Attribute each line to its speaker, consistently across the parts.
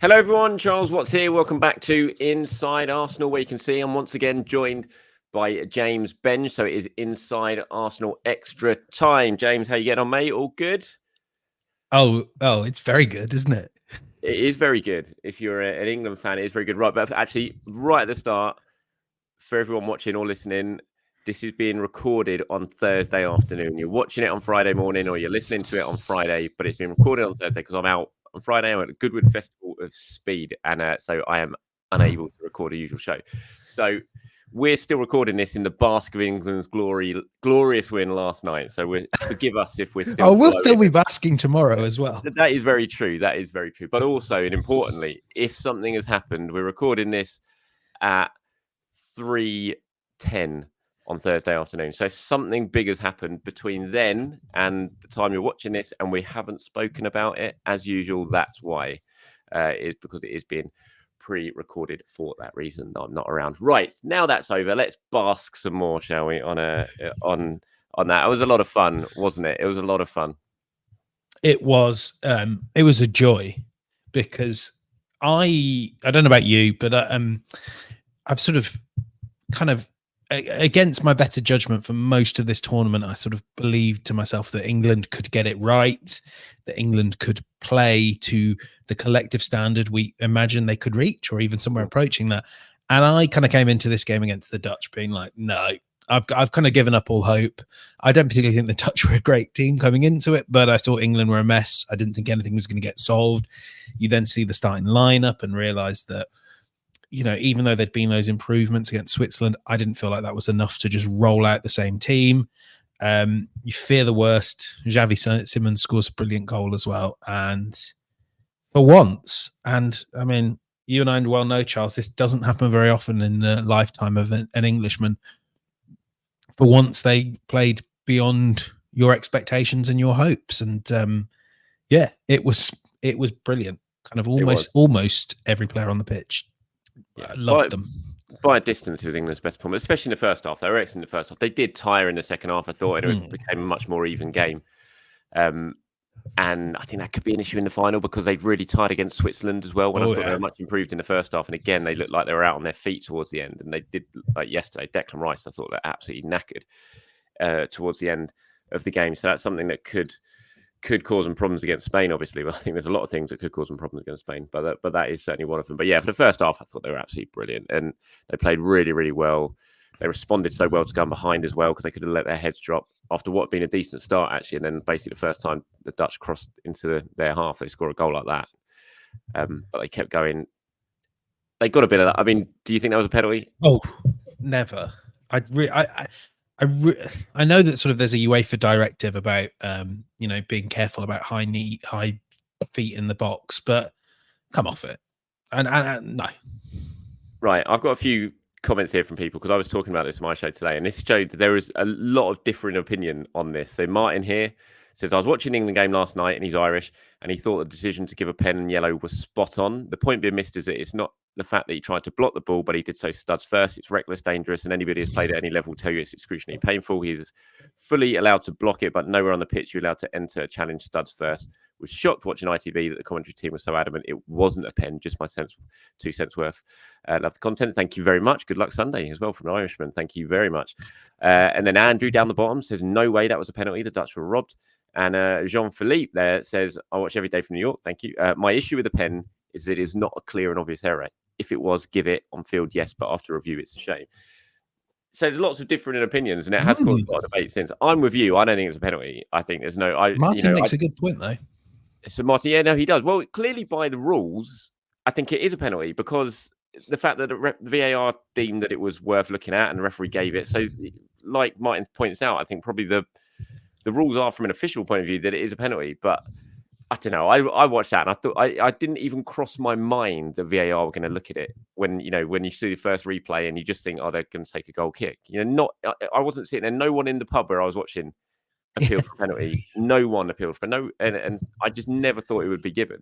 Speaker 1: Hello, everyone. Charles Watts here. Welcome back to Inside Arsenal, where you can see I'm once again joined by James Benge. So it is Inside Arsenal Extra Time. James, how you getting on, mate? All good?
Speaker 2: Oh, it's very good, isn't it?
Speaker 1: It is very good. If you're an England fan, it is very good. Right, but actually, right at the start, for everyone watching or listening, this is being recorded on Thursday afternoon. You're watching it on Friday morning or you're listening to it on Friday, but it's been recorded on Thursday because I'm out on Friday. I'm at the Goodwood Festival of Speed, and so I am unable to record a usual show. So we're still recording this in the bask of England's glorious win last night. So forgive us if we're still.
Speaker 2: Oh, we'll still be basking tomorrow as well.
Speaker 1: That is very true. That is very true. But also, and importantly, if something has happened, we're recording this at 3:10 on Thursday afternoon. So if something big has happened between then and the time you're watching this, and we haven't spoken about it as usual, that's why. Is because it is being pre-recorded for that reason. I'm not around. Right, now that's over. Let's bask some more, shall we? On that. It was a lot of fun, wasn't it? It was a lot of fun.
Speaker 2: It was a joy because I don't know about you, but I've sort of kind of against my better judgment for most of this tournament, I sort of believed to myself that England could get it right, that England could play to the collective standard we imagine they could reach, or even somewhere approaching that. And I kind of came into this game against the Dutch being like, no, I've kind of given up all hope. I don't particularly think the Dutch were a great team coming into it, but I thought England were a mess. I didn't think anything was going to get solved. You then see the starting lineup and realize that, you know, even though there'd been those improvements against Switzerland, I didn't feel like that was enough to just roll out the same team. You fear the worst. Xavi Simons scores a brilliant goal as well. And for once, and I mean, you and I well know, Charles, this doesn't happen very often in the lifetime of an Englishman. For once, they played beyond your expectations and your hopes. And yeah, it was brilliant. Kind of almost every player on the pitch. Yeah, I loved them.
Speaker 1: By a distance, it was England's best performance, especially in the first half. They were excellent in the first half. They did tire in the second half, I thought, and it became a much more even game. And I think that could be an issue in the final because they'd really tired against Switzerland as well. When I thought they were much improved in the first half, and again they looked like they were out on their feet towards the end. And they did, like yesterday, Declan Rice, I thought they're absolutely knackered towards the end of the game. So that's something that could cause them problems against Spain, obviously. But I think there's a lot of things that could cause them problems against Spain. But that is certainly one of them. But yeah, for the first half, I thought they were absolutely brilliant. And they played really, really well. They responded so well to going behind as well, because they could have let their heads drop after what had been a decent start, actually. And then basically the first time the Dutch crossed into their half, they score a goal like that. But they kept going. They got a bit of that. I mean, do you think that was a penalty?
Speaker 2: Oh, never. I know that sort of there's a UEFA directive about you know, being careful about high feet in the box, but come off it. And no.
Speaker 1: Right, I've got a few comments here from people because I was talking about this in my show today, and this showed that there is a lot of differing opinion on this. So Martin here says, I was watching the England game last night, and he's Irish, and he thought the decision to give a pen and yellow was spot on. The point being missed is that it's not the fact that he tried to block the ball, but he did so studs first. It's reckless, dangerous, and anybody who's played at any level will tell you it's excruciatingly painful. He is fully allowed to block it, but nowhere on the pitch you're allowed to enter a challenge studs first. Was shocked watching ITV that the commentary team was so adamant it wasn't a pen. Just my 2 cents worth. Love the content. Thank you very much. Good luck Sunday as well from an Irishman. Thank you very much. And then Andrew down the bottom says, no way that was a penalty. The Dutch were robbed. And Jean-Philippe there says, I watch every day from New York. Thank you. My issue with the pen is that it is not a clear and obvious error. If it was, give it on field, yes, but after review, it's a shame. So there's lots of different opinions, and it has caused a lot of debate since. I'm with you. I don't think it's a penalty. I think there's no.
Speaker 2: Martin makes a good point, though.
Speaker 1: So Martin, yeah, no, he does. Well, clearly by the rules, I think it is a penalty because the fact that the VAR deemed that it was worth looking at, and the referee gave it. So, like Martin points out, I think probably the rules are from an official point of view that it is a penalty, but. I don't know. I watched that and I thought I didn't even cross my mind that VAR were going to look at it when you see the first replay and you just think, oh, they're going to take a goal kick. I wasn't sitting there. No one in the pub where I was watching appealed for penalty. No one appealed for and I just never thought it would be given.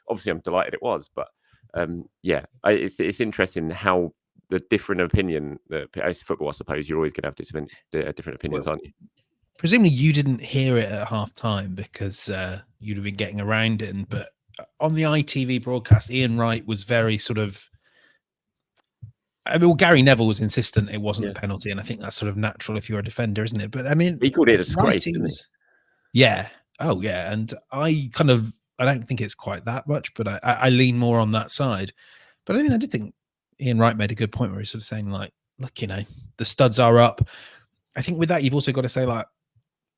Speaker 1: Obviously, I'm delighted it was, but it's interesting how the different opinion. As football, I suppose you're always going to have different opinions, aren't you?
Speaker 2: Presumably you didn't hear it at half time because you'd have been getting around it. But on the ITV broadcast, Ian Wright was very sort of. I mean, well, Gary Neville was insistent it wasn't a penalty, and I think that's sort of natural if you're a defender, isn't it? But I mean,
Speaker 1: he called it a disgrace, didn't he?
Speaker 2: Yeah. Oh, yeah. And I don't think it's quite that much, but I lean more on that side. But I mean, I did think Ian Wright made a good point where he's sort of saying, like, look, you know, the studs are up. I think with that, you've also got to say, like,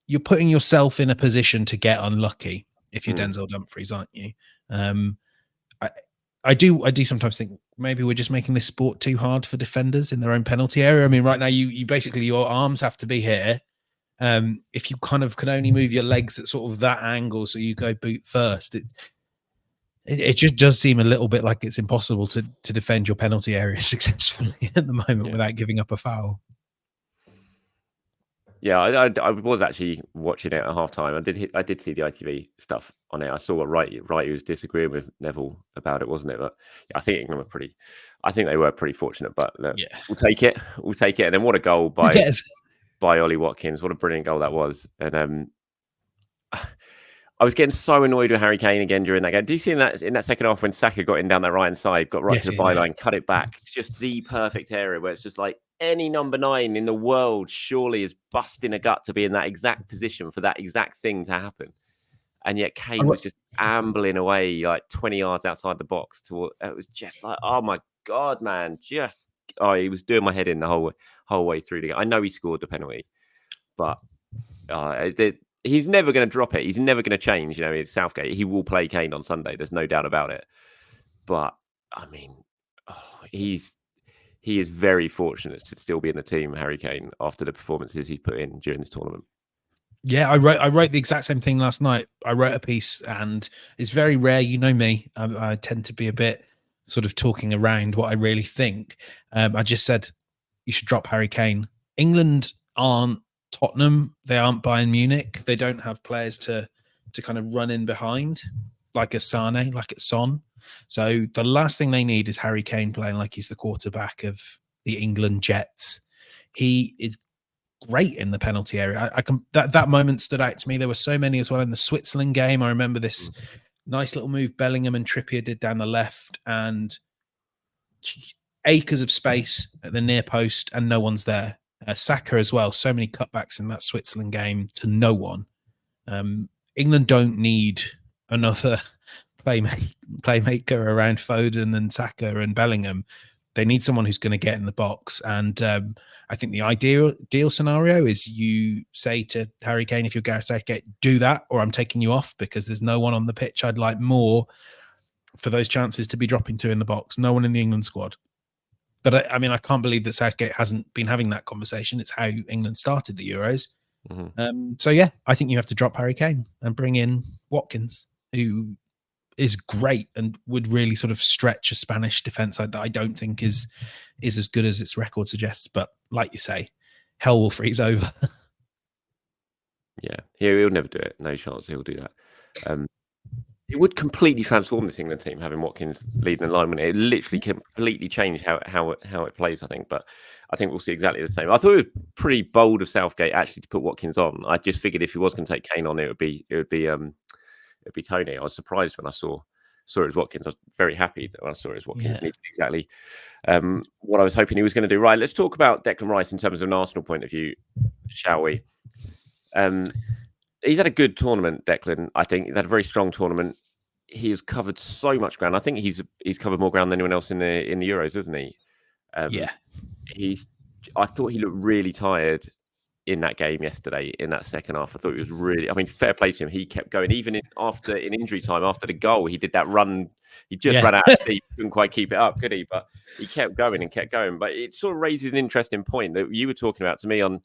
Speaker 2: you're putting yourself in a position to get unlucky if you're Denzel Dumfries, aren't you? I do sometimes think maybe we're just making this sport too hard for defenders in their own penalty area. I mean, right now you basically, your arms have to be here. If you kind of can only move your legs at sort of that angle, so you go boot first, it just does seem a little bit like it's impossible to defend your penalty area successfully at the moment without giving up a foul.
Speaker 1: Yeah, I was actually watching it at halftime. I did see the ITV stuff on it. I saw what Wright was disagreeing with Neville about it, wasn't it? But yeah, I think England were I think they were pretty fortunate. But look, we'll take it. We'll take it. And then what a goal by Ollie Watkins. What a brilliant goal that was. And I was getting so annoyed with Harry Kane again during that game. Do you see in that second half when Saka got in down that right hand side, got right to the byline, cut it back? It's just the perfect area where it's just like any number 9 in the world surely is busting a gut to be in that exact position for that exact thing to happen. And yet Kane was just ambling away like 20 yards outside the box. It was just like, oh my God, man. He was doing my head in the whole way through the game. I know he scored the penalty, but he's never going to drop it. He's never going to change. You know, it's Southgate. He will play Kane on Sunday. There's no doubt about it. But I mean, he is very fortunate to still be in the team, Harry Kane, after the performances he's put in during this tournament.
Speaker 2: Yeah, I wrote the exact same thing last night. I wrote a piece, and it's very rare. You know me. I tend to be a bit sort of talking around what I really think. I just said you should drop Harry Kane. England aren't Tottenham. They aren't Bayern Munich. They don't have players to kind of run in behind like a Sane, like a Son. So the last thing they need is Harry Kane playing like he's the quarterback of the England Jets. He is great in the penalty area. That moment stood out to me. There were so many as well in the Switzerland game. I remember this nice little move Bellingham and Trippier did down the left, and acres of space at the near post, and no one's there. Saka as well. So many cutbacks in that Switzerland game to no one. England don't need another playmaker around Foden and Saka and Bellingham. They need someone who's going to get in the box. And I think the ideal scenario is you say to Harry Kane, if you're Gareth Southgate, do that, or I'm taking you off because there's no one on the pitch I'd like more for those chances to be dropping to in the box. No one in the England squad. But I mean, I can't believe that Southgate hasn't been having that conversation. It's how England started the Euros. So yeah, I think you have to drop Harry Kane and bring in Watkins, who is great and would really sort of stretch a Spanish defense that I don't think is as good as its record suggests. But like you say, hell will freeze over.
Speaker 1: Yeah, he'll never do it. No chance he'll do that. It would completely transform this England team having Watkins leading the line. It literally completely change how it plays, I think. But I think we'll see exactly the same. I thought it was pretty bold of Southgate actually to put Watkins on. I just figured if he was going to take Kane on, it would be Tony. I was surprised when I saw it as Watkins. I was very happy that when I saw it as Watkins. Yeah. He did exactly what I was hoping he was going to do. Right, let's talk about Declan Rice in terms of an Arsenal point of view, shall we? He's had a good tournament, Declan. I think he's had a very strong tournament. He has covered so much ground. I think he's covered more ground than anyone else in the Euros, hasn't he?
Speaker 2: Yeah.
Speaker 1: I thought he looked really tired in that game yesterday, in that second half. I thought he was really, I mean, fair play to him. He kept going, even in injury time, after the goal, he did that run. He just ran out of steam, couldn't quite keep it up, could he? But he kept going and kept going. But it sort of raises an interesting point that you were talking about to me on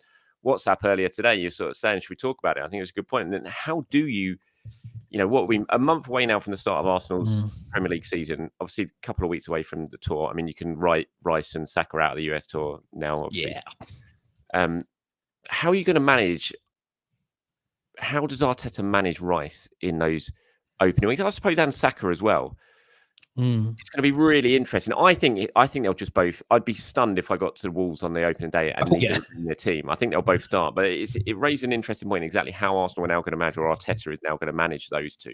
Speaker 1: WhatsApp earlier today. You're sort of saying, should we talk about it? I think it was a good point. And then how do you what we a month away now from the start of Arsenal's Premier League season, obviously a couple of weeks away from the tour. I mean, you can write Rice and Saka out of the US tour now, obviously. Yeah. How are you going to manage? How does Arteta manage Rice in those opening weeks? I suppose and Saka as well. It's going to be really interesting. I think they'll just both. I'd be stunned if I got to the Wolves on the opening day and neither in their team. I think they'll both start, but it raises an interesting point exactly how Arsenal are now going to manage, or Arteta is now going to manage those two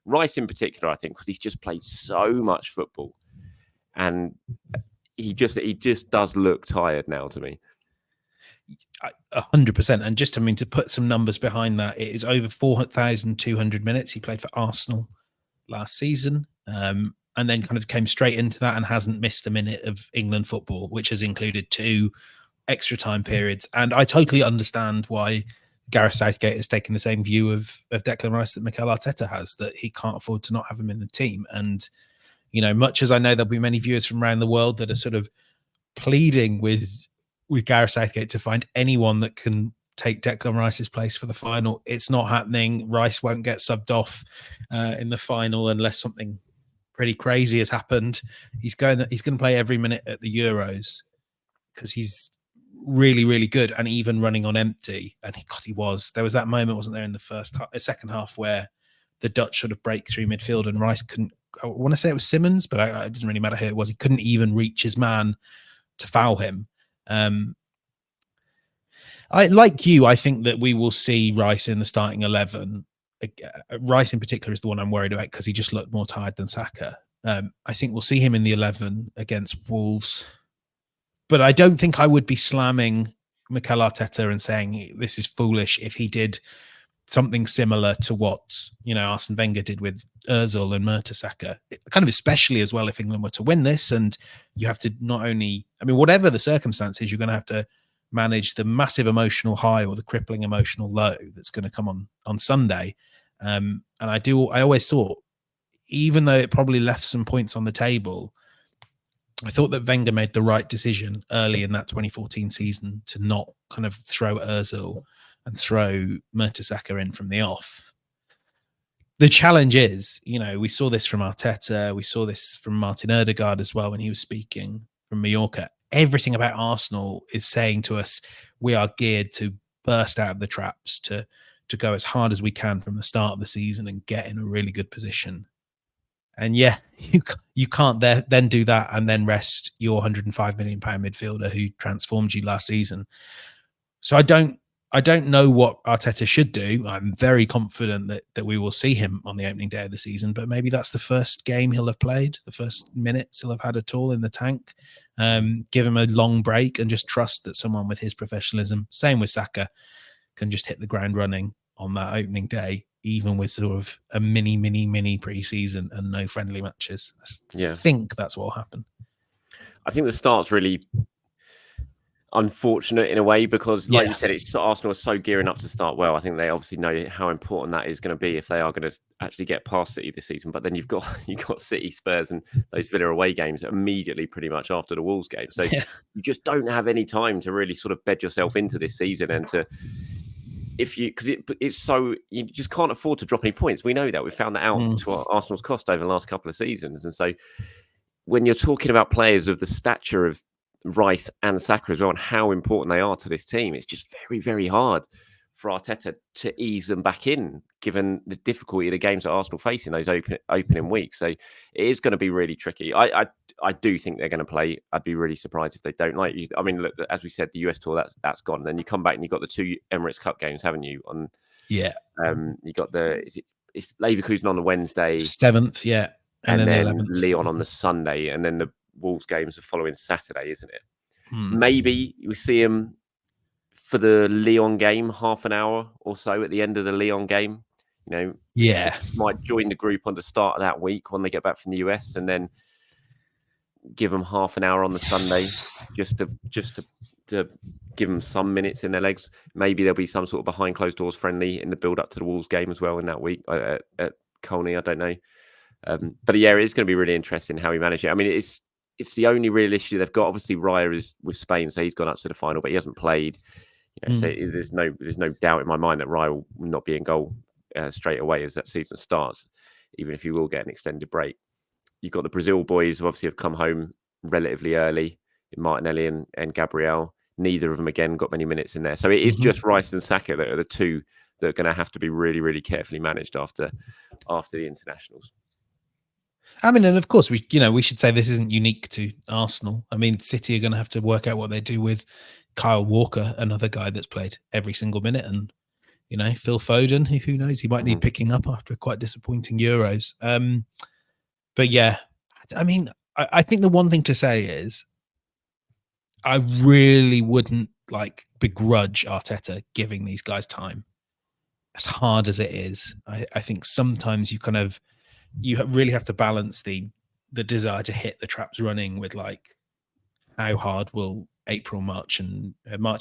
Speaker 1: Rice in particular, I think, because he's just played so much football, and he just does look tired now to me.
Speaker 2: 100%. And just, I mean, to put some numbers behind that, it is over 4,200 minutes he played for Arsenal last season, and then kind of came straight into that and hasn't missed a minute of England football, which has included 2 extra time periods. And I totally understand why Gareth Southgate has taken the same view of Declan Rice that Mikel Arteta has, that he can't afford to not have him in the team. And, you know, much as I know there'll be many viewers from around the world that are sort of pleading with Gareth Southgate to find anyone that can take Declan Rice's place for the final, it's not happening. Rice won't get subbed off in the final unless something pretty crazy has happened. He's going to play every minute at the Euros because he's really, really good, and even running on empty. And he was. There was that moment, wasn't there, in the second half where the Dutch sort of break through midfield and Rice couldn't. I want to say it was Simmons, but it doesn't really matter who it was. He couldn't even reach his man to foul him. Like you, I think that we will see Rice in the starting 11. Rice in particular is the one I'm worried about because he just looked more tired than Saka. I think we'll see him in the 11 against Wolves. But I don't think I would be slamming Mikel Arteta and saying this is foolish if he did something similar to what, you know, Arsene Wenger did with Ozil and Mertesacker. Kind of especially as well if England were to win this, and you have to not only, I mean, whatever the circumstances, you're going to have to manage the massive emotional high or the crippling emotional low that's going to come on Sunday. And I always thought, even though it probably left some points on the table, I thought that Wenger made the right decision early in that 2014 season to not kind of throw Ozil and throw Mertesacker in from the off. The challenge is, you know, we saw this from Arteta, we saw this from Martin Ødegaard as well when he was speaking from Mallorca. Everything about Arsenal is saying to us, we are geared to burst out of the traps, to go as hard as we can from the start of the season and get in a really good position. And yeah, you can't then do that and then rest your £105 million midfielder who transformed you last season. So I don't know what Arteta should do. I'm very confident that we will see him on the opening day of the season, but maybe that's the first game he'll have played, the first minutes he'll have had at all in the tank. Give him a long break and just trust that someone with his professionalism, same with Saka, can just hit the ground running on that opening day, even with sort of a mini pre-season and no friendly matches. I think that's what will happen.
Speaker 1: I think the start's really unfortunate in a way because, like you said, Arsenal are so gearing up to start well. I think they obviously know how important that is going to be if they are going to actually get past City this season. But then you've got City, Spurs, and those Villa away games immediately, pretty much after the Wolves game. So you just don't have any time to really sort of bed yourself into this season and to. Because it's so, you just can't afford to drop any points. We know that. We found that out to Arsenal's cost over the last couple of seasons. And so when you're talking about players of the stature of Rice and Saka as well, and how important they are to this team, it's just very, very hard for Arteta to ease them back in, given the difficulty of the games that Arsenal face in those opening weeks. So it is going to be really tricky. I do think they're going to play. I'd be really surprised if they don't. I mean, look, as we said, the US tour that's gone. Then you come back and you've got the 2 Emirates Cup games, haven't you? You got it's Leverkusen on the Wednesday,
Speaker 2: 7th,
Speaker 1: and then 11th. Lyon on the Sunday, and then the Wolves games are following Saturday, isn't it? Maybe we see them for the Lyon game, half an hour or so at the end of the Lyon game. You know, might join the group on the start of that week when they get back from the US, and then give them half an hour on the Sunday just to give them some minutes in their legs. Maybe there'll be some sort of behind closed doors friendly in the build up to the Wolves game as well in that week at Colney. I don't know. But yeah, it's going to be really interesting how we manage it. I mean, it's the only real issue they've got. Obviously, Raya is with Spain, so he's gone up to the final, but he hasn't played. You know, so there's no doubt in my mind that Raya will not be in goal straight away as that season starts, even if he will get an extended break. You've got the Brazil boys who obviously have come home relatively early in Martinelli and Gabriel. Neither of them, again, got many minutes in there. So it is just Rice and Saka that are the two that are going to have to be really, really carefully managed after the internationals.
Speaker 2: I mean, and of course, we should say this isn't unique to Arsenal. I mean, City are going to have to work out what they do with Kyle Walker, another guy that's played every single minute and Phil Foden, who knows? He might need picking up after quite disappointing Euros. But yeah, I mean, I think the one thing to say is I really wouldn't begrudge Arteta giving these guys time, as hard as it is. I think sometimes you really have to balance the desire to hit the traps running with how hard will March,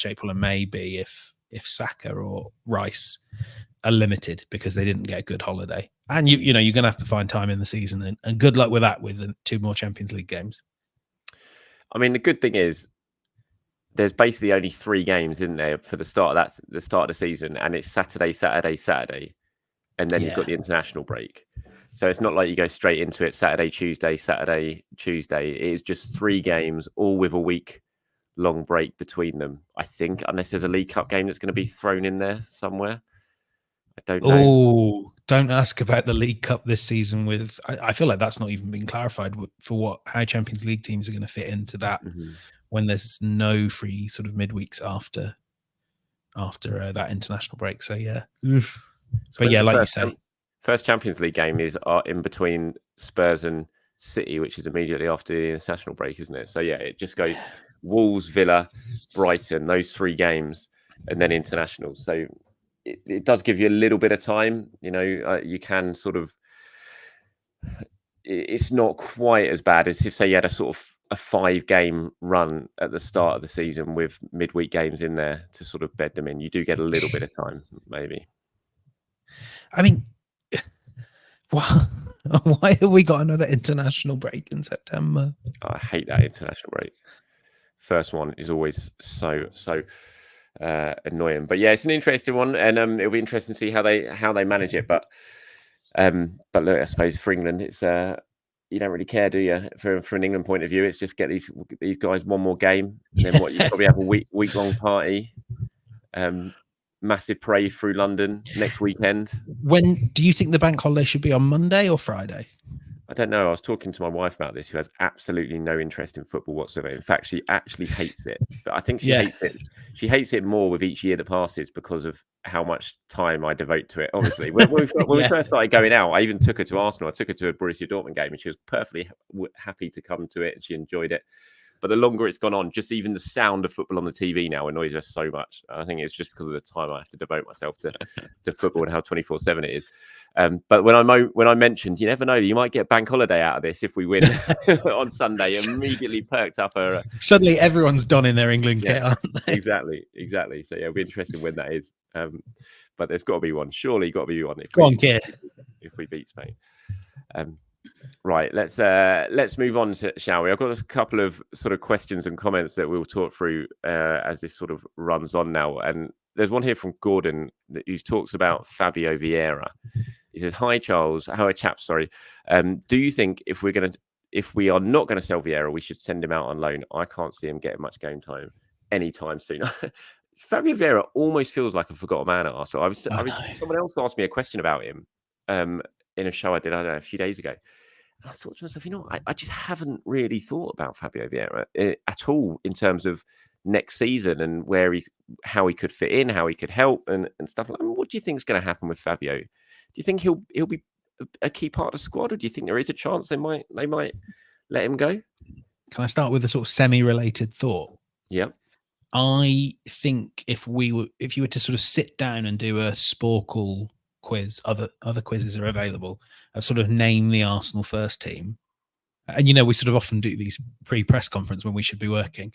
Speaker 2: April, and May be if Saka or Rice are limited because they didn't get a good holiday. And you're going to have to find time in the season, and good luck with that with the 2 more Champions League games.
Speaker 1: I mean, the good thing is there's basically only 3 games, isn't there, for the start of the season, and it's Saturday, and then you've got the international break. So it's not like you go straight into it Saturday, Tuesday. It is just 3 games, all with a week-long break between them, I think, unless there's a League Cup game that's going to be thrown in there somewhere. I don't know.
Speaker 2: Oh, don't ask about the League Cup this season. I feel like that's not even been clarified for how Champions League teams are going to fit into that when there's no free sort of midweeks after that international break. So yeah, but yeah, like you say,
Speaker 1: first Champions League game is in between Spurs and City, which is immediately after the international break, isn't it? So yeah, it just goes Wolves, Villa, Brighton, those 3 games, and then international. So it does give you a little bit of time. You can sort of. It's not quite as bad as if, say, you had a sort of a 5-game run at the start of the season with midweek games in there to sort of bed them in. You do get a little bit of time, maybe.
Speaker 2: I mean, why have we got another international break in September?
Speaker 1: I hate that international break. First one is always so annoying. But yeah, it's an interesting one, and it'll be interesting to see how they manage it. But look, I suppose for England, it's you don't really care, do you? For an England point of view, it's just get these guys one more game, and then you probably have a week-long party. Massive parade through London next weekend.
Speaker 2: When do you think the bank holiday should be, on Monday or Friday?
Speaker 1: I don't know. I was talking to my wife about this, who has absolutely no interest in football whatsoever. In fact, she actually hates it. But I think she hates it. She hates it more with each year that passes because of how much time I devote to it. Obviously, when we first started going out, I even took her to Arsenal. I took her to a Borussia Dortmund game, and she was perfectly happy to come to it, and she enjoyed it. But the longer it's gone on, just even the sound of football on the TV now annoys us so much. I think it's just because of the time I have to devote myself to football and how 24/7 it is. But when I mentioned, you never know, you might get bank holiday out of this if we win on Sunday. Immediately perked up her.
Speaker 2: Suddenly, everyone's donning their England kit, aren't they?
Speaker 1: Exactly. So yeah, it'll be interesting when that is. But there's got to be one. Surely, got to be one. If we beat Spain. Right, let's move on, shall we? I've got a couple of sort of questions and comments that we'll talk through as this sort of runs on now. And there's one here from Gordon who talks about Fabio Vieira. He says, "Hi Charles, chaps. Sorry. Do you think if we are not going to sell Vieira, we should send him out on loan? I can't see him getting much game time anytime soon." Fabio Vieira almost feels like a forgotten man at Arsenal. Someone else asked me a question about him in a show I did, a few days ago. I thought to myself, I just haven't really thought about Fabio Vieira at all in terms of next season and how he could fit in, how he could help and stuff like that. What do you think is going to happen with Fabio? Do you think he'll be a key part of the squad, or do you think there is a chance they might let him go?
Speaker 2: Can I start with a sort of semi-related thought?
Speaker 1: Yeah.
Speaker 2: I think if you were to sort of sit down and do a Sporkle quiz, other quizzes are available, sort of name the Arsenal first team, and we sort of often do these pre-press conference when we should be working.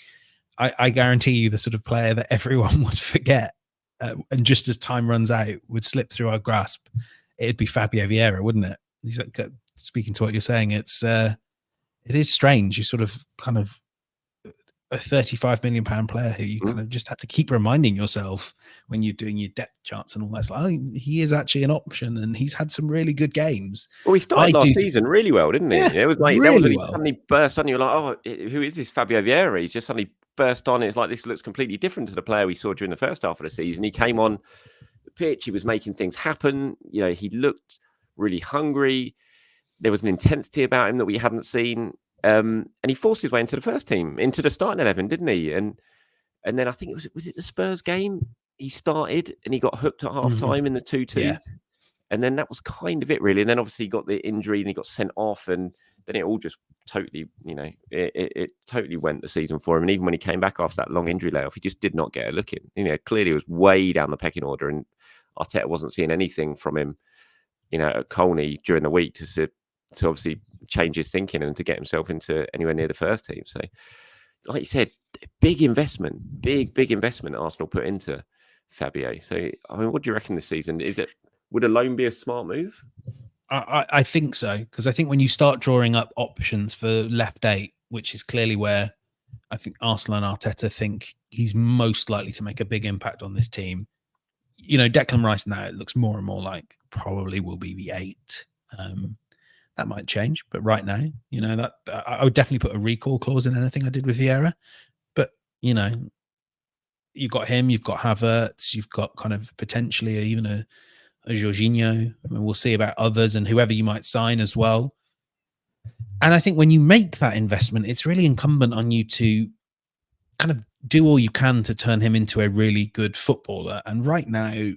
Speaker 2: I guarantee you the sort of player that everyone would forget and just as time runs out would slip through our grasp, it'd be Fabio Vieira, wouldn't it? He's like, speaking to what you're saying, it is strange. You sort of kind of a £35 million player who you kind of just have to keep reminding yourself when you're doing your depth charts and all that. It's like, he is actually an option, and he's had some really good games.
Speaker 1: Well, he started last season really well, didn't he?
Speaker 2: Yeah,
Speaker 1: it was like
Speaker 2: really
Speaker 1: that was when he
Speaker 2: well.
Speaker 1: suddenly burst on. You're like, oh, who is this Fabio Vieira? He's just suddenly burst on. It's like, this looks completely different to the player we saw during the first half of the season. He came on the pitch. He was making things happen. He looked really hungry. There was an intensity about him that we hadn't seen. And he forced his way into the first team, into the starting 11, didn't he? And then I think was it the Spurs game? he started and he got hooked at half time in the 2-2.
Speaker 2: Yeah.
Speaker 1: And then that was kind of it, really. And then obviously he got the injury and he got sent off, and then it all just totally, it totally went the season for him. And even when he came back after that long injury layoff, he just did not get a look in. Clearly it was way down the pecking order, and Arteta wasn't seeing anything from him, at Colney during the week to obviously change his thinking and to get himself into anywhere near the first team. So, like you said, big investment Arsenal put into Fabio. So, I mean, what do you reckon this season? Would a loan be a smart move?
Speaker 2: I think so, because I think when you start drawing up options for left 8, which is clearly where I think Arsenal and Arteta think he's most likely to make a big impact on this team. Declan Rice now, it looks more and more like probably will be the 8. That might change, but right now, that I would definitely put a recall clause in anything I did with Vieira. But you've got him, you've got Havertz, you've got kind of potentially even a Jorginho. I mean, we'll see about others and whoever you might sign as well. And I think when you make that investment, it's really incumbent on you to kind of do all you can to turn him into a really good footballer. And right now,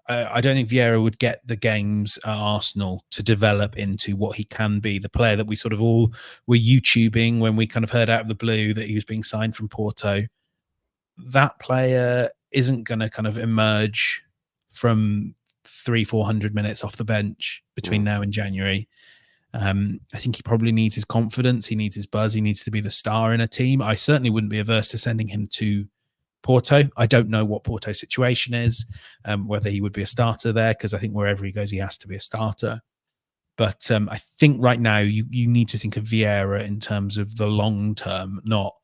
Speaker 2: I don't think Vieira would get the games at Arsenal to develop into what he can be, the player that we sort of all were YouTubing when we kind of heard out of the blue that he was being signed from Porto. That player isn't going to kind of emerge from 300-400 minutes off the bench between now and January. I think he probably needs his confidence. He needs his buzz. He needs to be the star in a team. I certainly wouldn't be averse to sending him to Porto. I don't know what Porto's situation is, whether he would be a starter there, because I think wherever he goes, he has to be a starter. But I think right now you need to think of Vieira in terms of the long term, not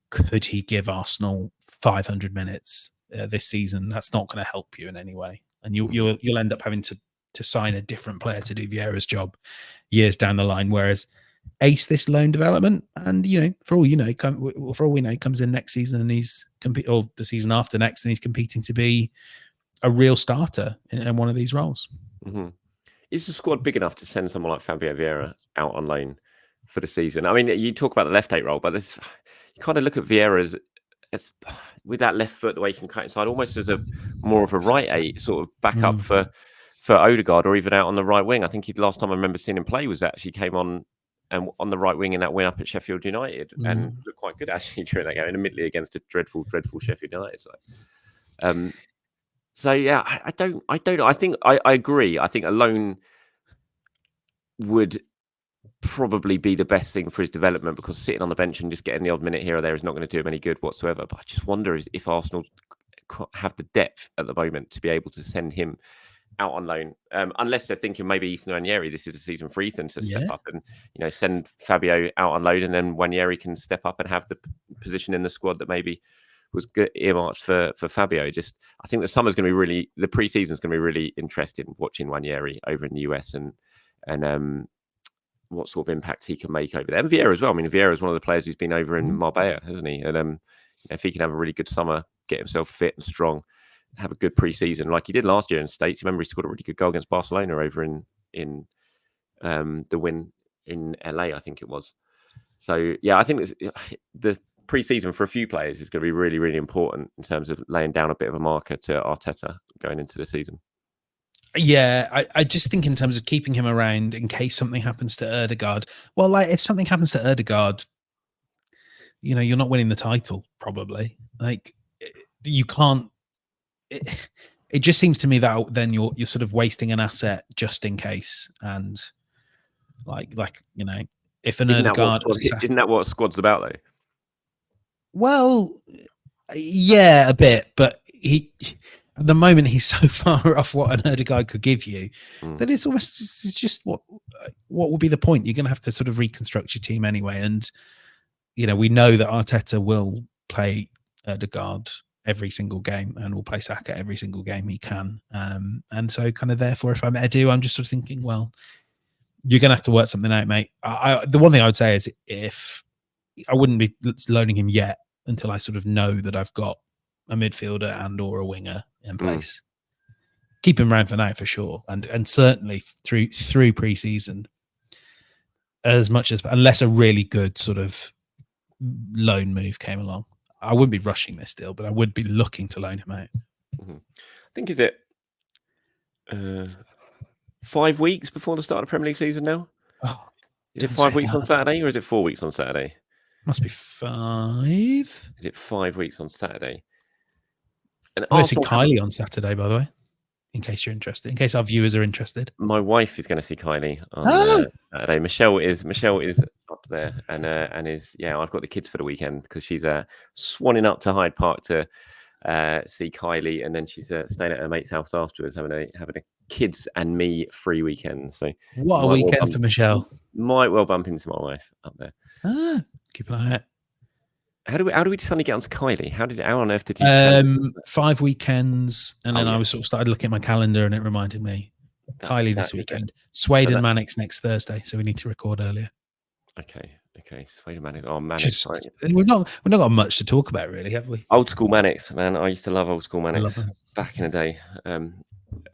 Speaker 2: could he give Arsenal 500 minutes this season. That's not going to help you in any way. And you'll end up having to sign a different player to do Vieira's job years down the line. Whereas ace this loan development, and for all we know, he comes in next season and he's or the season after next, and he's competing to be a real starter in one of these roles.
Speaker 1: Mm-hmm. Is the squad big enough to send someone like Fabio Vieira out on loan for the season? I mean, you talk about the left 8 role, but you kind of look at Vieira as with that left foot, the way he can cut inside, almost as more of a right 8 sort of backup for Odegaard, or even out on the right wing. I think last time I remember seeing him play was actually came on the right wing in that win up at Sheffield United, and looked quite good actually during that game, and admittedly against a dreadful Sheffield United side. So yeah, I don't know. I think I agree. I think a loan would probably be the best thing for his development, because sitting on the bench and just getting the odd minute here or there is not going to do him any good whatsoever. But I just wonder if Arsenal have the depth at the moment to be able to send him out on loan, unless they're thinking maybe Ethan Nwaneri, this is a season for Ethan to step up and send Fabio out on loan, and then Nwaneri can step up and have the position in the squad that maybe was good, earmarked for Fabio. I think the summer's going to be the pre-season's going to be really interesting watching Nwaneri over in the US and what sort of impact he can make over there. And Vieira as well. I mean, Vieira is one of the players who's been over in Marbella, hasn't he? And if he can have a really good summer, get himself fit and strong, have a good pre-season like he did last year in the States. Remember, he scored a really good goal against Barcelona over in the win in LA, I think it was. So yeah, I think the pre-season for a few players is going to be really, really important in terms of laying down a bit of a marker to Arteta going into the season.
Speaker 2: Yeah, I just think in terms of keeping him around in case something happens to Ødegaard. Well, like if something happens to Ødegaard, you're not winning the title probably. Like you can't. It just seems to me that then you're sort of wasting an asset just in case. And like if an Ødegaard,
Speaker 1: isn't that what a squad's about though?
Speaker 2: Well, yeah, a bit, but at the moment he's so far off what an Ødegaard could give you that it's just what would be the point? You're going to have to sort of reconstruct your team anyway, and we know that Arteta will play Ødegaard every single game and will play Saka every single game he can, and so kind of therefore, if I'm Edu, I'm just sort of thinking, well, you're going to have to work something out, mate. The one thing I would say is if I wouldn't be loaning him yet until I sort of know that I've got a midfielder and or a winger in place. Keep him around for now for sure, and certainly through pre-season, as much as unless a really good sort of loan move came along, I wouldn't be rushing this deal, but I would be looking to loan him out.
Speaker 1: I think, is it 5 weeks before the start of the Premier League season now?
Speaker 2: Oh,
Speaker 1: Is it
Speaker 2: don't
Speaker 1: 5
Speaker 2: say
Speaker 1: weeks on
Speaker 2: that.
Speaker 1: Saturday, or is it 4 weeks on Saturday?
Speaker 2: Must be 5.
Speaker 1: Is it 5 weeks on Saturday? And
Speaker 2: I'm going to see
Speaker 1: Arsenal haven't.
Speaker 2: Kylie on Saturday, by the way, in case you're interested, in case our viewers are interested.
Speaker 1: My wife is going to see Kylie on
Speaker 2: Ah!
Speaker 1: Saturday. Michelle is up there, and is I've got the kids for the weekend because she's swanning up to Hyde Park to see Kylie, and then she's staying at her mate's house afterwards, having a kids and me free weekend. So
Speaker 2: What a weekend for Michelle.
Speaker 1: Might well bump into my wife up there.
Speaker 2: Keep an eye out.
Speaker 1: How do we suddenly get onto Kylie? How on earth did you?
Speaker 2: 5 weekends, and then I was sort of started looking at my calendar, and it reminded me Kylie this weekend. Swade and Mannix next Thursday, so we need to record earlier.
Speaker 1: Okay. Swade and Mannix. Oh, Mannix.
Speaker 2: We've not got much to talk about, really, have we?
Speaker 1: Old school Mannix, man. I used to love old school Mannix back in the day.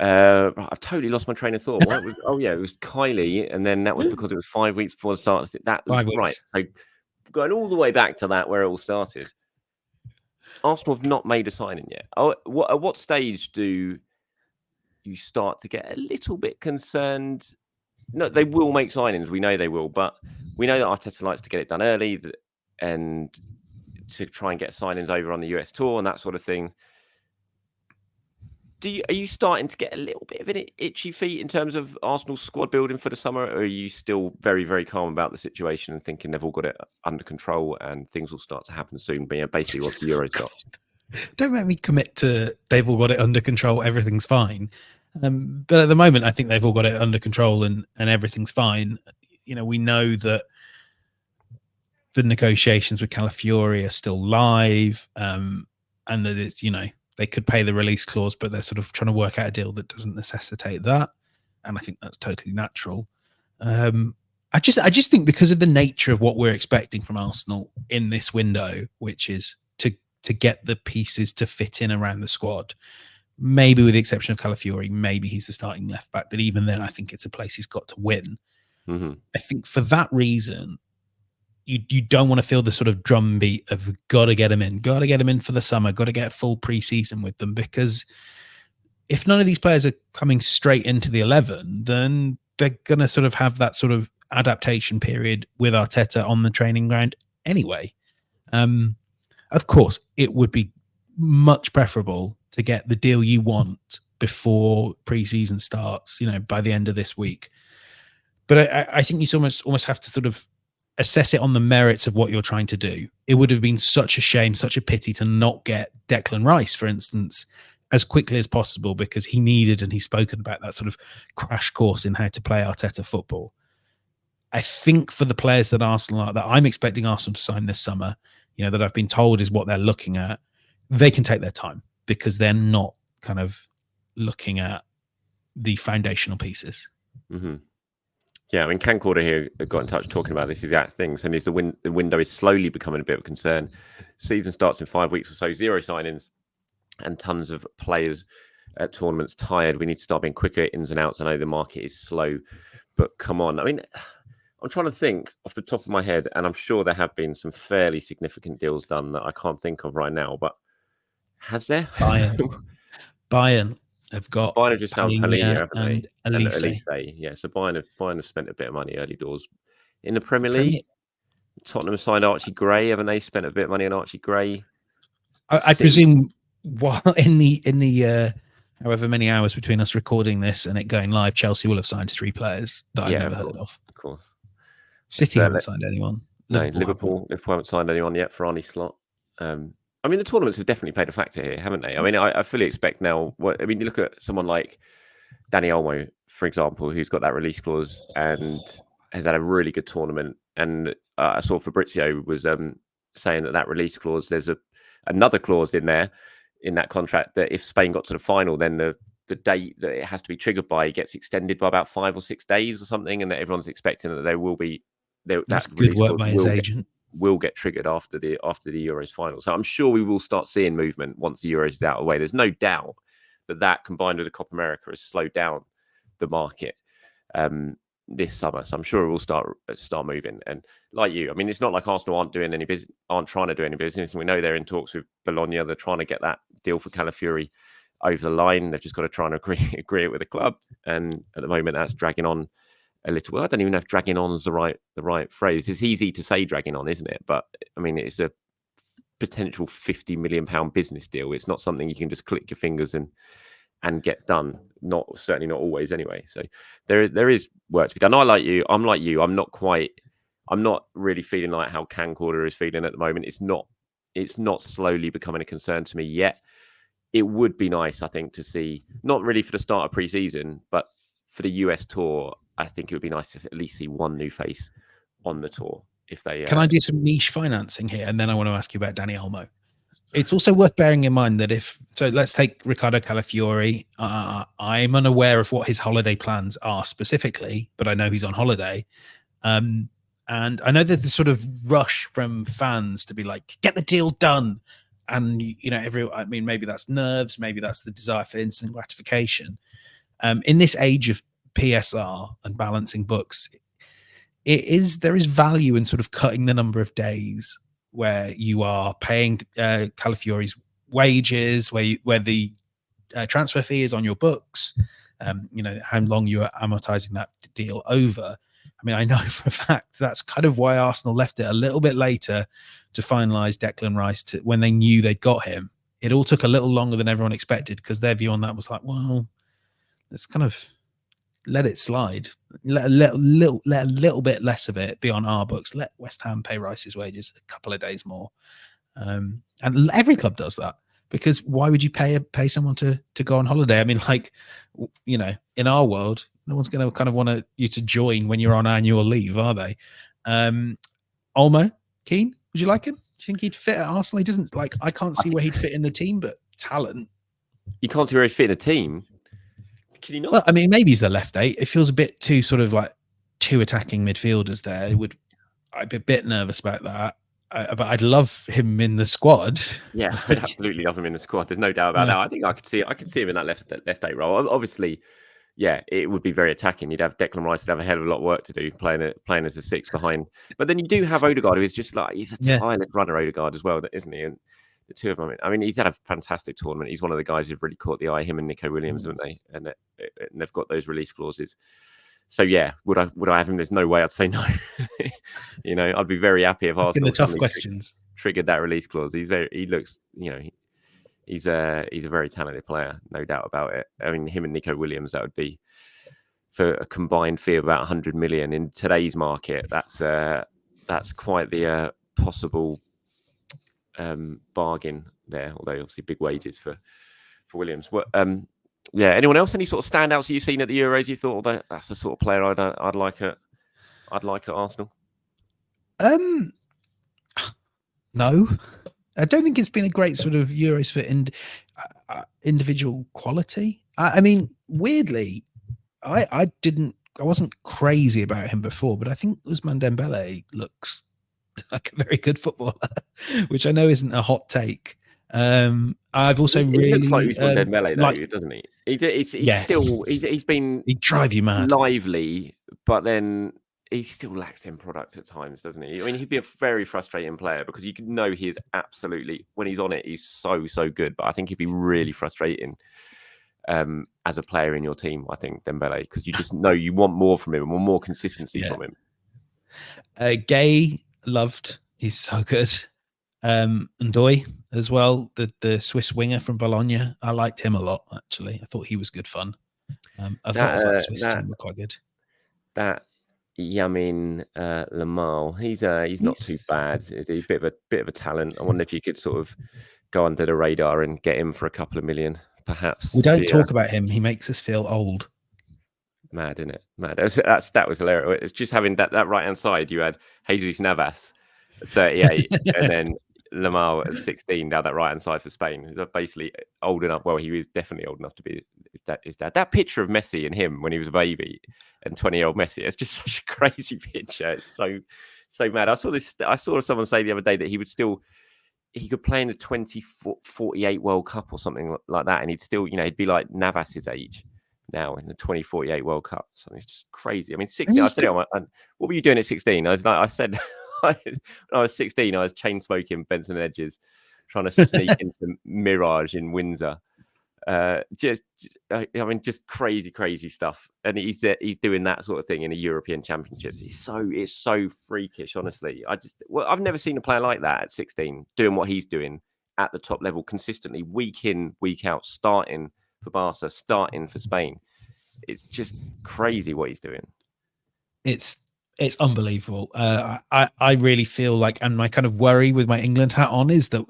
Speaker 1: I've totally lost my train of thought. What was, it was Kylie, and then that was because it was 5 weeks before the start. That was
Speaker 2: 5 weeks.
Speaker 1: Right. So going all the way back to that where it all started. Arsenal have not made a signing yet. At what stage do you start to get a little bit concerned? No, they will make signings. We know they will, but we know that Arteta likes to get it done early and to try and get signings over on the US tour and that sort of thing. Are you starting to get a little bit of an itchy feet in terms of Arsenal's squad building for the summer, or are you still very, very calm about the situation and thinking they've all got it under control and things will start to happen soon, basically once the Euro starts?
Speaker 2: Don't make me commit to they've all got it under control, everything's fine. But at the moment, I think they've all got it under control and everything's fine. We know that the negotiations with Calafiori are still live, and that it's, they could pay the release clause, but they're sort of trying to work out a deal that doesn't necessitate that. And I think that's totally natural. I just think because of the nature of what we're expecting from Arsenal in this window, which is to get the pieces to fit in around the squad, maybe with the exception of Calafiori, maybe he's the starting left back, but even then I think it's a place he's got to win.
Speaker 1: Mm-hmm.
Speaker 2: I think for that reason, you don't want to feel the sort of drumbeat of got to get him in for the summer, got to get full preseason with them, because if none of these players are coming straight into the 11, then they're going to sort of have that sort of adaptation period with Arteta on the training ground anyway. Of course, it would be much preferable to get the deal you want before preseason starts, by the end of this week. But I think you almost have to sort of assess it on the merits of what you're trying to do. It would have been such a shame, such a pity to not get Declan Rice, for instance, as quickly as possible, because he needed, and he's spoken about that sort of crash course in how to play Arteta football. I think for the players that I'm expecting Arsenal to sign this summer, that I've been told is what they're looking at, they can take their time because they're not kind of looking at the foundational pieces.
Speaker 1: Mm-hmm. Yeah, I mean, Ken Corder here got in touch talking about this exact thing. And the window is slowly becoming a bit of a concern. Season starts in 5 weeks or so, 0 signings and tons of players at tournaments tired. We need to start being quicker at ins and outs. I know the market is slow, but come on. I mean, I'm trying to think off the top of my head, and I'm sure there have been some fairly significant deals done that I can't think of right now, but has there?
Speaker 2: Bayern have got
Speaker 1: Bayern have just signed Palhinha, haven't they?
Speaker 2: And Elise.
Speaker 1: Yeah, so Bayern have spent a bit of money early doors. In the Premier League, Tottenham have signed Archie Gray, haven't they? Spent a bit of money on Archie Gray.
Speaker 2: I presume while in the however many hours between us recording this and it going live, Chelsea will have signed 3 players that I've never heard of.
Speaker 1: Of course.
Speaker 2: City haven't signed anyone.
Speaker 1: Liverpool haven't signed anyone yet for Arnie Slot. I mean, the tournaments have definitely played a factor here, haven't they? I mean, I fully expect now. You look at someone like Dani Olmo, for example, who's got that release clause and has had a really good tournament. And I saw Fabrizio was saying that release clause, there's another clause in there in that contract that if Spain got to the final, then the date that it has to be triggered by gets extended by about 5 or 6 days or something, and that everyone's expecting that there will be
Speaker 2: that's good work by his agent.
Speaker 1: Will get triggered after the Euros final. So I'm sure we will start seeing movement once the Euros is out of the way. There's no doubt that combined with the Copa America has slowed down the market this summer. So I'm sure it will start moving. And like you, I mean, it's not like Arsenal aren't trying to do any business. And we know they're in talks with Bologna. They're trying to get that deal for Calafiori over the line. They've just got to try and agree it with the club. And at the moment, that's dragging on a little. Well, I don't even know if dragging on is the right phrase. It's easy to say dragging on, isn't it? But I mean, it's a potential £50 million business deal. It's not something you can just click your fingers and get done. Certainly not always anyway. So there is work to be done. I'm like you. I'm not really feeling like how Camcorder is feeling at the moment. It's not slowly becoming a concern to me yet. It would be nice, I think, to see, not really for the start of pre-season, but for the US tour, I think it would be nice to at least see one new face on the tour. If they
Speaker 2: Can I do some niche financing here? And then I want to ask you about Danny Olmo. It's also worth bearing in mind that let's take Riccardo Calafiori. I'm unaware of what his holiday plans are specifically, but I know he's on holiday. And I know there's this sort of rush from fans to be like, get the deal done. And, maybe that's nerves, maybe that's the desire for instant gratification. In this age of PSR and balancing books, there is value in sort of cutting the number of days where you are paying Calafiori's wages, where the transfer fee is on your books, how long you are amortizing that deal over. I mean, I know for a fact that's kind of why Arsenal left it a little bit later to finalise Declan Rice when they knew they'd got him. It all took a little longer than everyone expected because their view on that was like, well, let's kind of let it slide. Let a little bit less of it be on our books. Let West Ham pay Rice's wages a couple of days more. And every club does that, because why would you pay someone to go on holiday? I mean, in our world, no one's going to kind of want you to join when you're on annual leave, are they? Olmo, Keane, would you like him? Do you think he'd fit at Arsenal? He doesn't I can't see where he'd fit in the team, but talent. You
Speaker 1: can't see where he'd fit in a team? Can he not?
Speaker 2: Well, I mean, maybe he's the left eight. It feels a bit too sort of like two attacking midfielders there. I'd be a bit nervous about that. But I'd love him in the squad.
Speaker 1: Yeah, I'd absolutely love him in the squad. There's no doubt about that. I think I could see him in that left eight role. Obviously, yeah, it would be very attacking. You'd have Declan Rice would have a hell of a lot of work to do playing as a six behind. But then you do have Odegaard, who is just he's a tireless runner, Odegaard as well, isn't he? And the two of them. I mean, he's had a fantastic tournament. He's one of the guys who've really caught the eye. Him and Nico Williams, haven't they? And they've got those release clauses. So yeah, would I have him? There's no way I'd say no. I'd be very happy if Arsenal
Speaker 2: the tough questions
Speaker 1: triggered that release clause. He's a very talented player, no doubt about it. I mean, him and Nico Williams, that would be for a combined fee of about 100 million in today's market. That's quite the possible bargain there. Although obviously big wages for Williams. Yeah. Anyone else? Any sort of standouts you've seen at the Euros? You thought that's the sort of player I'd like at Arsenal.
Speaker 2: No, I don't think it's been a great sort of Euros for individual quality. I mean, weirdly, I wasn't crazy about him before, but I think Ousmane Dembele looks like a very good footballer, which I know isn't a hot take. I've also really
Speaker 1: looks like Ousmane Dembele though, doesn't he? He's been
Speaker 2: he'd drive you mad,
Speaker 1: lively, but then he still lacks end product at times, doesn't he? I mean, he'd be a very frustrating player because you can know he is absolutely, when he's on it, he's so good. But I think he'd be really frustrating as a player in your team, I think, Dembele, because you just know you want more from him, or more consistency from him.
Speaker 2: Gay, loved. He's so good. Ndoye as well, the Swiss winger from Bologna. I liked him a lot, actually. I thought he was good fun. I thought that Swiss team were quite good.
Speaker 1: That Yamin Lamal, he's not too bad. He's a bit of a talent. I wonder if you could sort of go under the radar and get him for a couple of million, perhaps.
Speaker 2: We don't talk about him. He makes us feel old.
Speaker 1: Mad, isn't it? Mad. That was hilarious. It's just having that right hand side. You had Jesus Navas, 38, and then Lamal at 16 down that right hand side for Spain. He's basically old enough. Well, he was definitely old enough to be his dad. That picture of Messi and him when he was a baby and 20-year-old Messi, it's just such a crazy picture. It's so mad. I saw someone say the other day that he could play in the 2048 World Cup or something like that, and he'd be like Navas's age now in the 2048 World Cup. So it's just crazy. I mean, 16. I said, what were you doing at 16? I said. When I was 16, I was chain smoking Benson and Edges, trying to sneak into Mirage in Windsor I mean, just crazy stuff. And he's doing that sort of thing in the European Championships. It's so freakish, honestly. I've never seen a player like that at 16 doing what he's doing at the top level consistently, week in, week out, starting for Barca, starting for Spain. It's just crazy what he's doing.
Speaker 2: It's unbelievable. I really feel like, and my kind of worry with my England hat on is that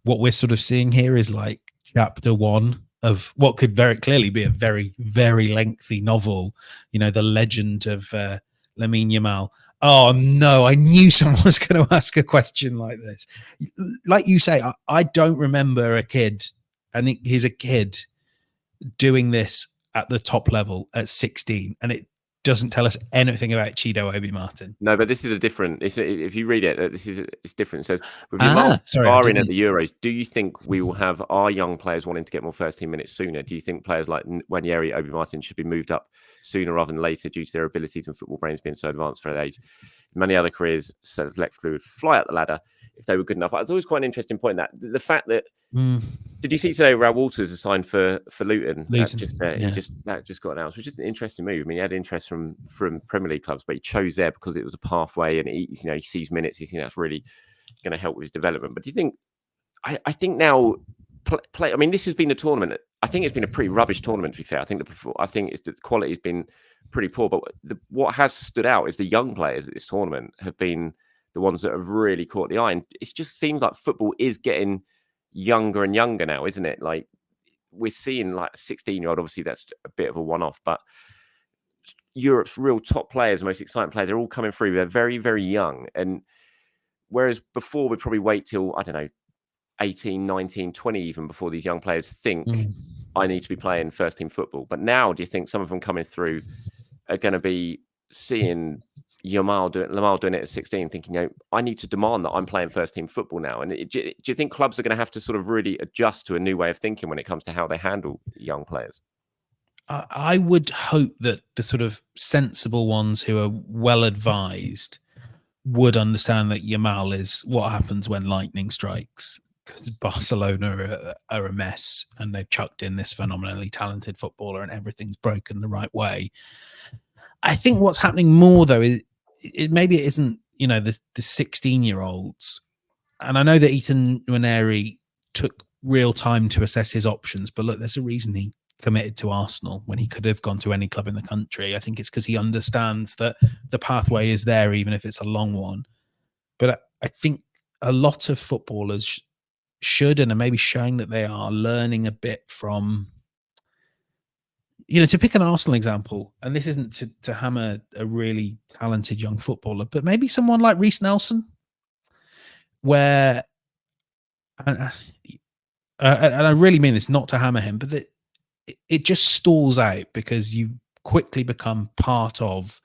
Speaker 2: what we're sort of seeing here is like chapter one of what could very clearly be a very, very lengthy novel. You know, the legend of Lamine Yamal. Oh no, I knew someone was going to ask a question like this. Like you say, I don't remember a kid, and he's a kid, doing this at the top level at 16, and it doesn't tell us anything about Chido Obi Martin.
Speaker 1: No, but this is a different. If you read it, it's different. It says, with Yamal sparring at the Euros, do you think we will have our young players wanting to get more first team minutes sooner? Do you think players like Nwaneri, Obi Martin should be moved up sooner rather than later due to their abilities and football brains being so advanced for their age? Many other careers, so Lex would fly up the ladder if they were good enough. I thought it was quite an interesting point, that the fact that did you see today Raul Walters is signed for Luton? He just got announced, which is an interesting move. I mean, he had interest from Premier League clubs, but he chose there because it was a pathway, and he sees minutes. He thinks that's really going to help with his development. But do you think? I think now, I mean, this has been a tournament. I think it's been a pretty rubbish tournament, to be fair. I think the quality has been pretty poor. But what has stood out is the young players at this tournament have been the ones that have really caught the eye. And it just seems like football is getting younger and younger now, isn't it? Like, we're seeing like a 16-year-old. Obviously, that's a bit of a one-off, but Europe's real top players, most exciting players, they're all coming through. They're very, very young. And whereas before, we'd probably wait till, I don't know, 18, 19, 20 even before these young players think, I need to be playing first team football. But now, do you think some of them coming through are going to be seeing Lamar doing it at 16, thinking, I need to demand that I'm playing first team football now? And do you think clubs are going to have to sort of really adjust to a new way of thinking when it comes to how they handle young players?
Speaker 2: I would hope that the sort of sensible ones who are well advised would understand that Yamal is what happens when lightning strikes. Because Barcelona are a mess, and they've chucked in this phenomenally talented footballer, and everything's broken the right way. I think what's happening more, though, is maybe it isn't, the 16-year-olds. And I know that Ethan Nwaneri took real time to assess his options, but look, there's a reason he committed to Arsenal when he could have gone to any club in the country. I think it's because he understands that the pathway is there, even if it's a long one. But I think a lot of footballers should, and are maybe showing that they are learning a bit from, to pick an Arsenal example, and this isn't to hammer a really talented young footballer, but maybe someone like Reece Nelson, where, and I really mean this not to hammer him, but that it just stalls out because you quickly become part of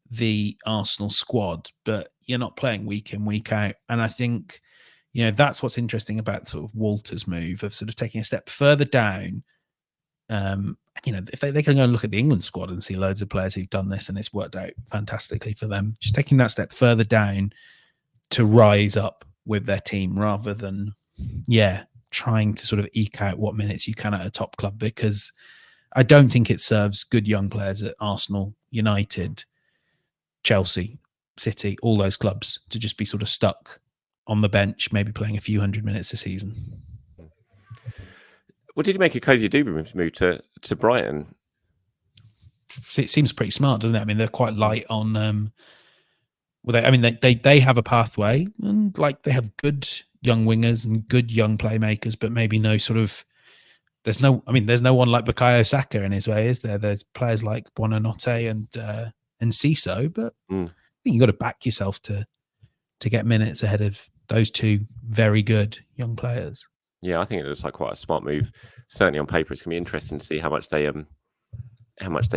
Speaker 2: the Arsenal squad, but you're not playing week in, week out. And I think, that's what's interesting about sort of Walter's move of sort of taking a step further down. If they can go and look at the England squad and see loads of players who've done this and it's worked out fantastically for them, just taking that step further down to rise up with their team rather than, trying to sort of eke out what minutes you can at a top club, because I don't think it serves good young players at Arsenal, United, Chelsea, City, all those clubs to just be sort of stuck on the bench, maybe playing a few hundred minutes a season.
Speaker 1: What did you make of Cozy Dubram's move to Brighton?
Speaker 2: It seems pretty smart, doesn't it? I mean, they're quite light on. They have a pathway, and like they have good young wingers and good young playmakers, but maybe no sort of. There's no one like Bukayo Saka in his way, is there? There's players like Buonanotte and Ciso, but I think you got to back yourself to get minutes ahead of those two very good young players.
Speaker 1: Yeah, I think it looks like quite a smart move. Certainly on paper, it's going to be interesting to see how much they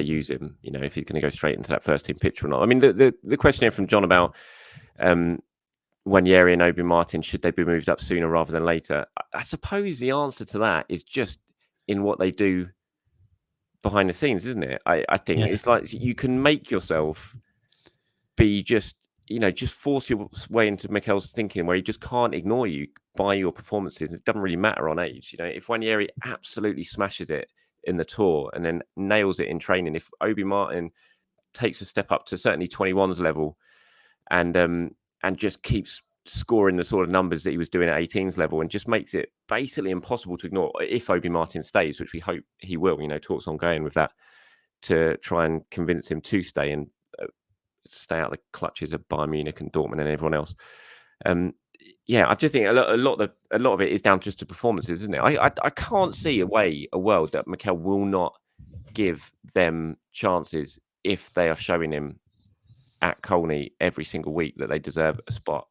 Speaker 1: use him. If he's going to go straight into that first team picture or not. I mean, the question here from John about Nwaneri and Obi Martin, should they be moved up sooner rather than later? I suppose the answer to that is just in what they do behind the scenes, isn't it? I think it's like you can make yourself be just just force your way into Mikel's thinking where he just can't ignore you by your performances. It doesn't really matter on age. If Nwaneri absolutely smashes it in the tour and then nails it in training, if Obi Martin takes a step up to certainly 21's level and just keeps scoring the sort of numbers that he was doing at 18's level and just makes it basically impossible to ignore if Obi Martin stays, which we hope he will. Talks ongoing with that to try and convince him to stay and stay out the clutches of Bayern Munich and Dortmund and everyone else. I just think a lot of it is down just to performances, isn't it? I can't see a world that Mikel will not give them chances if they are showing him at Colney every single week that they deserve a spot.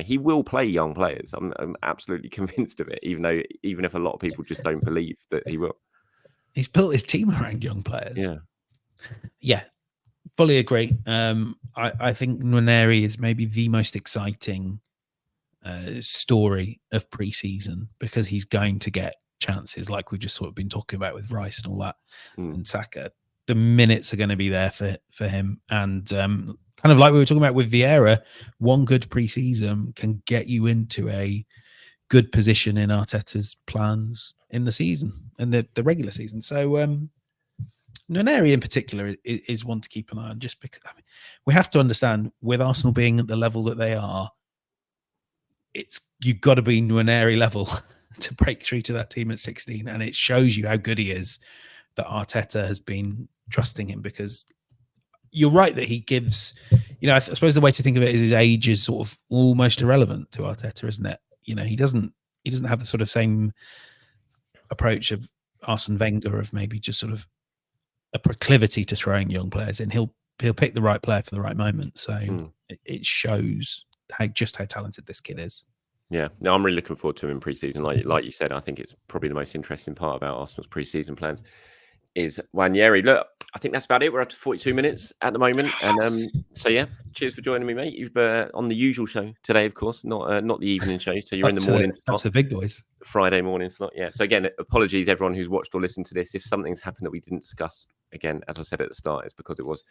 Speaker 1: He will play young players. I'm absolutely convinced of it, even if a lot of people just don't believe that he will.
Speaker 2: He's built his team around young players.
Speaker 1: Yeah.
Speaker 2: Fully agree. I think Nwaneri is maybe the most exciting story of pre-season because he's going to get chances like we've just sort of been talking about with Rice and all that and Saka. The minutes are going to be there for him. And kind of like we were talking about with Vieira, one good pre-season can get you into a good position in Arteta's plans in the season and the regular season. So Nwaneri in particular is one to keep an eye on, just because we have to understand with Arsenal being at the level that they are, you've got to be Nwaneri level to break through to that team at 16. And it shows you how good he is that Arteta has been trusting him, because you're right that he gives, I suppose the way to think of it is his age is sort of almost irrelevant to Arteta, isn't it? He doesn't have the sort of same approach of Arsene Wenger of maybe just sort of a proclivity to throwing young players in. He'll pick the right player for the right moment. So it shows how talented this kid is.
Speaker 1: Yeah, no, I'm really looking forward to him in pre-season. Like you said, I think it's probably the most interesting part about Arsenal's pre-season plans is Nwaneri. Look, I think that's about it. We're up to 42 minutes at the moment, and so yeah, cheers for joining me, mate. You've on the usual show today, of course, not the evening show. So you're in the morning slot.
Speaker 2: That's the big boys.
Speaker 1: Friday morning slot. Yeah. So again, apologies everyone who's watched or listened to this if something's happened that we didn't discuss. Again, as I said at the start, it's because it was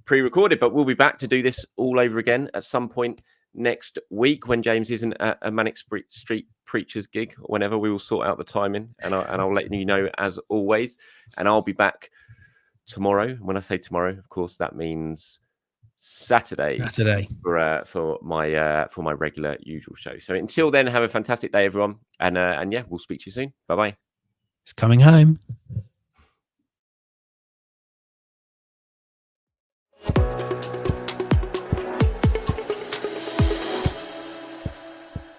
Speaker 1: pre-recorded. But we'll be back to do this all over again at some point next week when James isn't at a Manic Street Preachers gig or whenever. We will sort out the timing, and I'll let you know as always. And I'll be back tomorrow. When I say tomorrow, of course, that means Saturday for my regular usual show. So until then, have a fantastic day, everyone, and yeah, we'll speak to you soon. Bye bye.
Speaker 2: It's coming home.